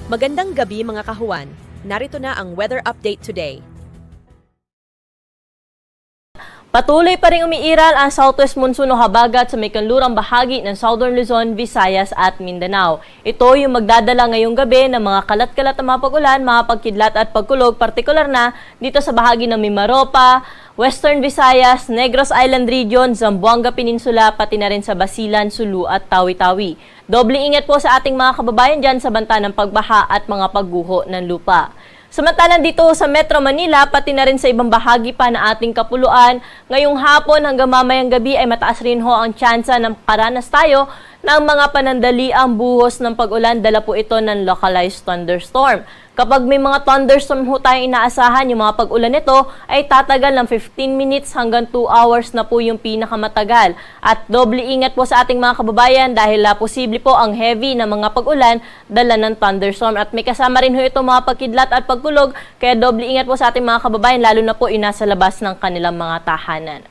Magandang gabi mga kahuwan. Narito na ang weather update today. Patuloy pa rin umiiral ang southwest monsoon o habagat sa may kanlurang bahagi ng Southern Luzon, Visayas at Mindanao. Ito yung magdadala ngayong gabi ng mga kalat-kalat na mga pag-ulan, mga pagkidlat at pagkulog, partikular na dito sa bahagi ng Mimaropa, Western Visayas, Negros Island Region, Zamboanga Peninsula, pati na rin sa Basilan, Sulu at Tawi-Tawi. Doble ingat po sa ating mga kababayan dyan sa banta ng pagbaha at mga pagguho ng lupa. Samantalang dito sa Metro Manila, pati na rin sa ibang bahagi pa na ating kapuluan, ngayong hapon hanggang mamayang gabi ay mataas rin ho ang tsansa ng paranas tayo ng mga panandaliang buhos ng pag-ulan. Dala po ito ng localized thunderstorm. Kapag may mga thunderstorm ho tayong inaasahan, yung mga pag-ulan nito ay tatagal ng 15 minutes hanggang 2 hours na po yung pinakamatagal. At doble ingat po sa ating mga kababayan dahil posible po ang heavy na mga pag-ulan dala ng thunderstorm. At may kasama rin ho ito mga pagkidlat at pagkulog, kaya doble ingat po sa ating mga kababayan lalo na po nasa labas ng kanilang mga tahanan.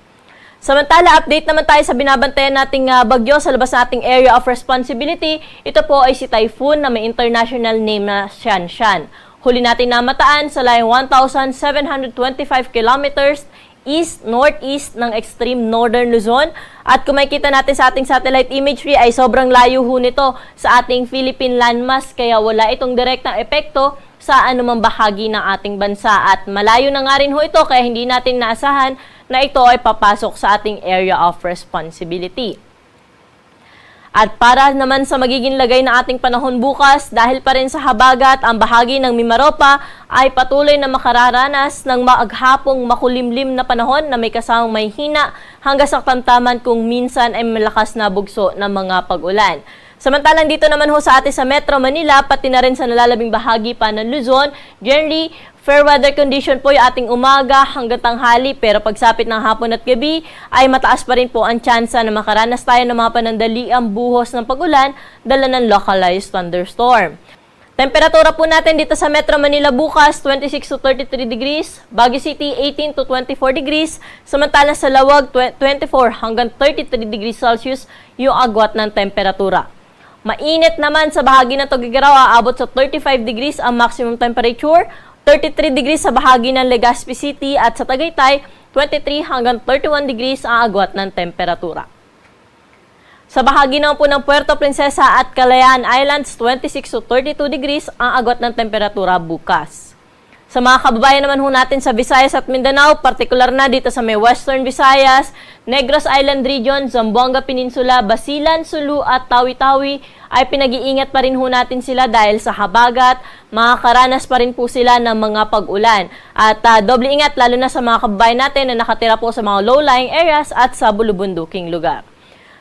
Samantala, update naman tayo sa binabantayan nating bagyo sa labas nating area of responsibility. Ito po ay si Typhoon na may international name na Shanshan. Huli natin namataan sa layong 1,725 kilometers east-northeast ng extreme northern Luzon. At kung makikita natin sa ating satellite imagery ay sobrang layo ho nito sa ating Philippine landmass, kaya wala itong direktang epekto sa anumang bahagi ng ating bansa. At malayo na nga rin ho ito kaya hindi natin naasahan na ito ay papasok sa ating area of responsibility. At para naman sa magiging lagay ng ating panahon bukas, dahil pa rin sa habagat, ang bahagi ng Mimaropa ay patuloy na makararanas ng maghapong makulimlim na panahon na may kasamang may hina hanggang sa tamtaman kung minsan ay malakas na bugso ng mga pag-ulan. Samantalang dito naman ho sa atin sa Metro Manila, pati na rin sa nalalabing bahagi pa ng Luzon, generally, fair weather condition po yung ating umaga hanggang tanghali, pero pagsapit ng hapon at gabi ay mataas pa rin po ang tsansa na makaranas tayo ng mga panandaliang buhos ng pag-ulan dala ng localized thunderstorm. Temperatura po natin dito sa Metro Manila bukas, 26 to 33 degrees, Baguio City 18 to 24 degrees, samantalang sa Lawag 24 hanggang 33 degrees Celsius yung agwat ng temperatura. Mainit naman sa bahagi ng Tuguegarao, aabot sa 35 degrees ang maximum temperature, 33 degrees sa bahagi ng Legazpi City at sa Tagaytay, 23 hanggang 31 degrees ang agwat ng temperatura. Sa bahagi naman po ng Puerto Princesa at Calayan Islands, 26 to 32 degrees ang agwat ng temperatura bukas. Sa mga kababayan naman ho natin sa Visayas at Mindanao, partikular na dito sa may Western Visayas, Negros Island Region, Zamboanga Peninsula, Basilan, Sulu at Tawi-Tawi ay pinag-iingat pa rin ho natin sila dahil sa habagat, makakaranas pa rin po sila ng mga pag-ulan. At doble ingat lalo na sa mga kababayan natin na nakatira po sa mga low-lying areas at sa bulubunduking lugar.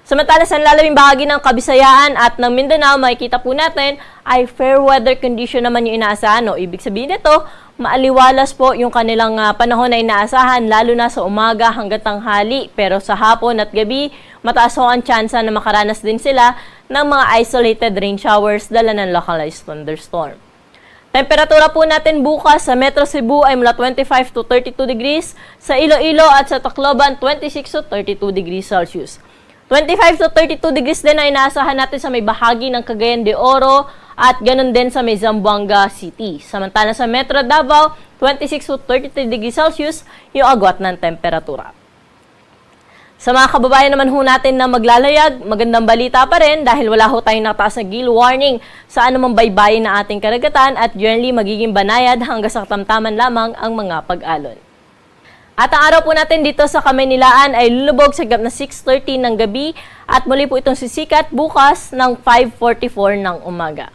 Samantala sa nalalabing bahagi ng Kabisayaan at ng Mindanao, makikita po natin ay fair weather condition naman yung inaasahan. No? Ibig sabihin nito, maaliwalas po yung kanilang panahon na inaasahan lalo na sa umaga hanggang tanghali. Pero sa hapon at gabi, mataas ho ang tsansa na makaranas din sila ng mga isolated rain showers dala ng localized thunderstorm. Temperatura po natin bukas sa Metro Cebu ay mula 25 to 32 degrees, sa Iloilo at sa Tacloban 26 to 32 degrees Celsius. 25 to 32 degrees din ay inaasahan natin sa may bahagi ng Cagayan de Oro at ganun din sa may Zamboanga City. Samantala sa Metro Davao, 26 to 33 degrees Celsius yung agwat ng temperatura. Sa mga kababayan naman ho natin na maglalayag, magandang balita pa rin dahil wala ho tayong nakataas na gale warning sa anumang baybayin na ating karagatan at generally magiging banayad hanggang sa katamtaman lamang ang mga pag-alon. At ang araw po natin dito sa Kamaynilaan ay lulubog sa gap na 6:30 ng gabi at muli po itong sisikat bukas ng 5:44 ng umaga.